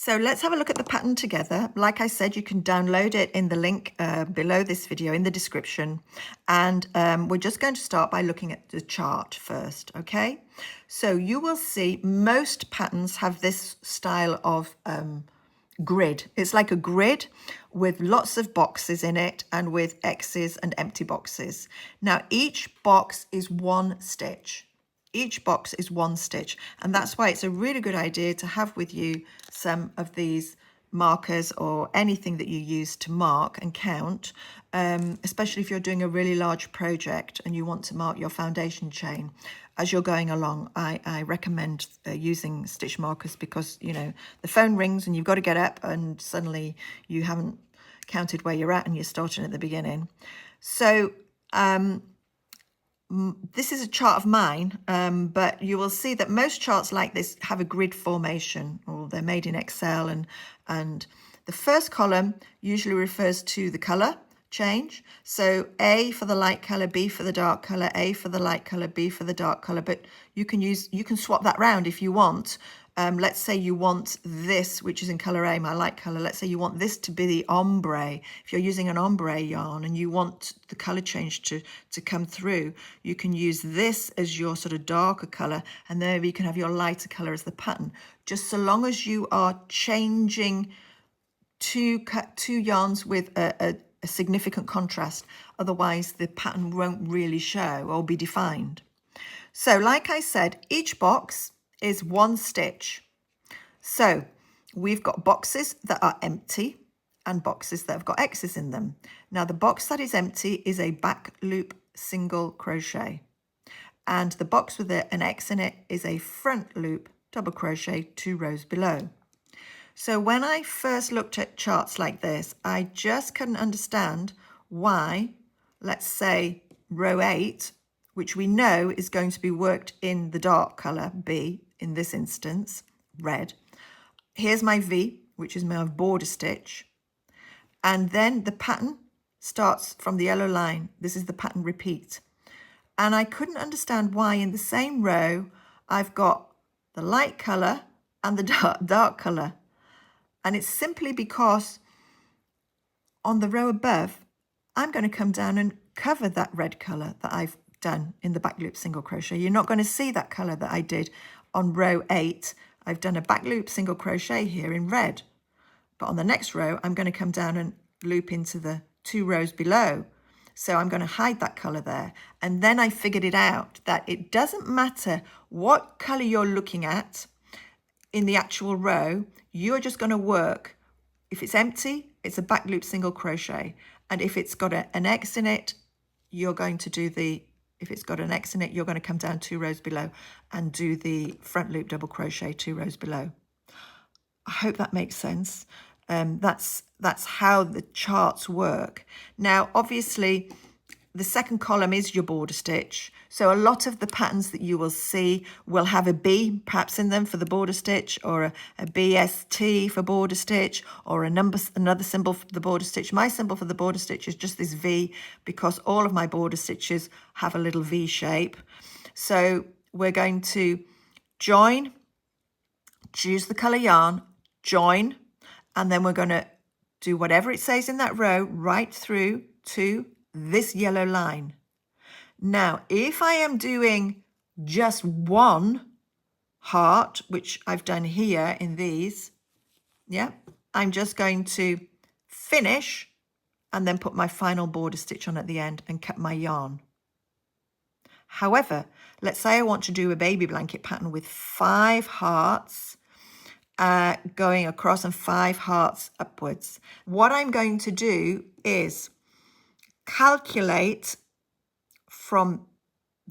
So let's have a look at the pattern together. Like I said, you can download it in the link below this video in the description. And we're just going to start by looking at the chart first, okay? So you will see most patterns have this style of grid. It's like a grid with lots of boxes in it and with X's and empty boxes. Now each box is one stitch. Each box is one stitch, and that's why it's a really good idea to have with you some of these markers or anything that you use to mark and count, especially if you're doing a really large project and you want to mark your foundation chain as you're going along. I recommend using stitch markers because, you know, the phone rings and you've got to get up and suddenly you haven't counted where you're at and you're starting at the beginning. So this is a chart of mine, but you will see that most charts like this have a grid formation, or they're made in Excel, and the first column usually refers to the color change. So A for the light color, B for the dark color, A for the light color, B for the dark color, but you can swap that round if you want. Let's say you want this, which is in color A, my light color. Let's say you want this to be the ombre. If you're using an ombre yarn and you want the color change to come through, you can use this as your sort of darker color, and there you can have your lighter color as the pattern. Just so long as you are changing two yarns with a significant contrast, otherwise the pattern won't really show or be defined. So like I said, each box is one stitch. So we've got boxes that are empty and boxes that have got X's in them. Now the box that is empty is a back loop single crochet, and the box with an X in it is a front loop double crochet 2 rows below. So when I first looked at charts like this, I just couldn't understand why, let's say row 8, which we know is going to be worked in the dark color B, in this instance, red. Here's my V, which is my border stitch. And then the pattern starts from the yellow line. This is the pattern repeat. And I couldn't understand why in the same row, I've got the light color and the dark color. And it's simply because on the row above, I'm going to come down and cover that red color that I've done in the back loop single crochet. You're not going to see that color that I did on row 8. I've done a back loop single crochet here in red, but on the next row I'm going to come down and loop into the 2 rows below, so I'm going to hide that color there. And then I figured it out that it doesn't matter what color you're looking at in the actual row, you're just going to work. If it's empty, it's a back loop single crochet, and if it's got an X in it, you're going to do the if it's got an X in it, you're going to come down 2 rows below and do the front loop double crochet 2 rows below. I hope that makes sense. That's how the charts work. Now, obviously, the second column is your border stitch. So a lot of the patterns that you will see will have a B perhaps in them for the border stitch, or a BST for border stitch, or another symbol for the border stitch. My symbol for the border stitch is just this V, because all of my border stitches have a little V shape. So we're going to join, choose the color yarn, join, and then we're going to do whatever it says in that row right through to this yellow line. Now, if I am doing just one heart, which I've done here in these, yeah, I'm just going to finish and then put my final border stitch on at the end and cut my yarn. However, let's say I want to do a baby blanket pattern with 5 hearts going across and 5 hearts upwards. What I'm going to do is calculate from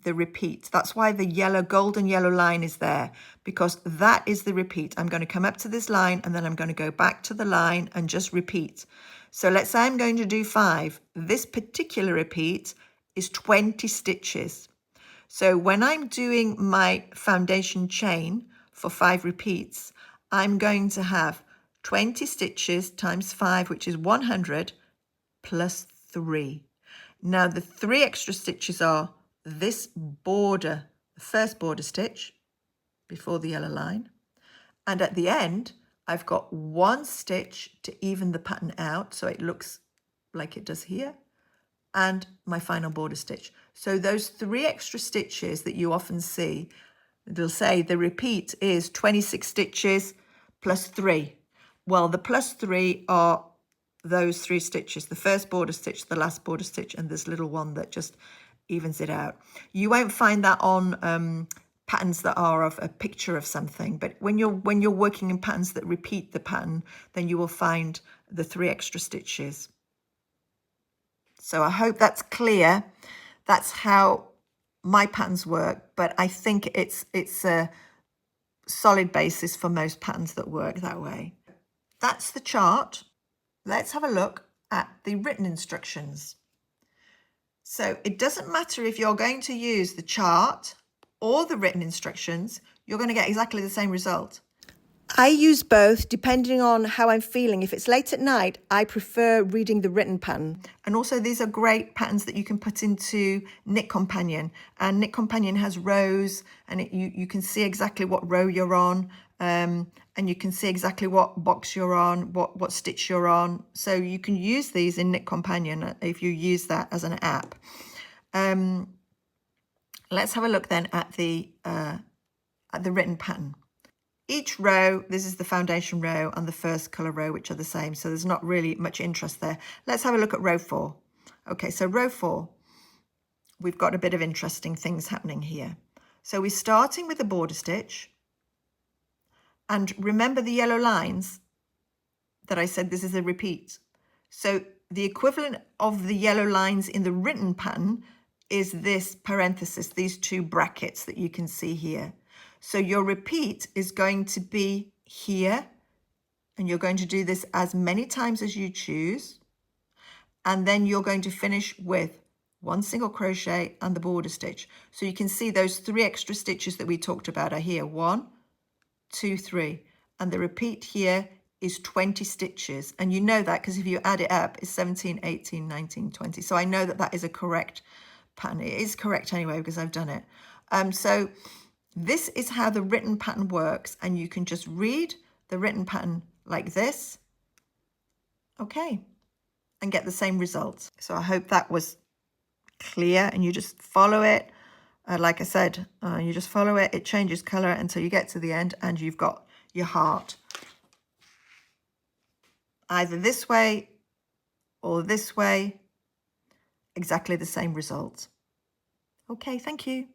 the repeat. That's why the golden yellow line is there, because that is the repeat. I'm going to come up to this line and then I'm going to go back to the line and just repeat. So let's say I'm going to do 5. This particular repeat is 20 stitches. So when I'm doing my foundation chain for 5 repeats, I'm going to have 20 stitches times 5, which is 100, plus 3. Now the 3 extra stitches are this border, the first border stitch before the yellow line, and at the end I've got one stitch to even the pattern out so it looks like it does here, and my final border stitch. So those 3 extra stitches that you often see, they'll say the repeat is 26 stitches plus 3. Well, the plus 3 are those 3 stitches, the first border stitch, the last border stitch, and this little one that just evens it out. You won't find that on patterns that are of a picture of something, but when you're working in patterns that repeat the pattern, then you will find the 3 extra stitches. So I hope that's clear. That's how my patterns work, but I think it's a solid basis for most patterns that work that way. That's the chart. Let's have a look at the written instructions. So it doesn't matter if you're going to use the chart or the written instructions, you're going to get exactly the same result. I use both depending on how I'm feeling. If it's late at night, I prefer reading the written pattern. And also these are great patterns that you can put into Knit Companion. And Knit Companion has rows, and you can see exactly what row you're on, and you can see exactly what box you're on, what stitch you're on. So you can use these in Knit Companion if you use that as an app. Let's have a look then at the written pattern. Each row, this is the foundation row and the first colour row, which are the same. So there's not really much interest there. Let's have a look at row 4. Okay, so row 4, we've got a bit of interesting things happening here. So we're starting with a border stitch. And remember the yellow lines that I said this is a repeat. So the equivalent of the yellow lines in the written pattern is this parenthesis, these 2 brackets that you can see here. So your repeat is going to be here, and you're going to do this as many times as you choose. And then you're going to finish with 1 single crochet and the border stitch. So you can see those 3 extra stitches that we talked about are here, 1, 2, 3. And the repeat here is 20 stitches. And you know that because if you add it up, it's 17, 18, 19, 20. So I know that that is a correct pattern. It is correct anyway because I've done it. So this is how the written pattern works, and you can just read the written pattern like this, okay, and get the same results. So I hope that was clear, and you just follow it. Like I said, you just follow it. It changes color until you get to the end, and you've got your heart. Either this way or this way, exactly the same result. Okay, thank you.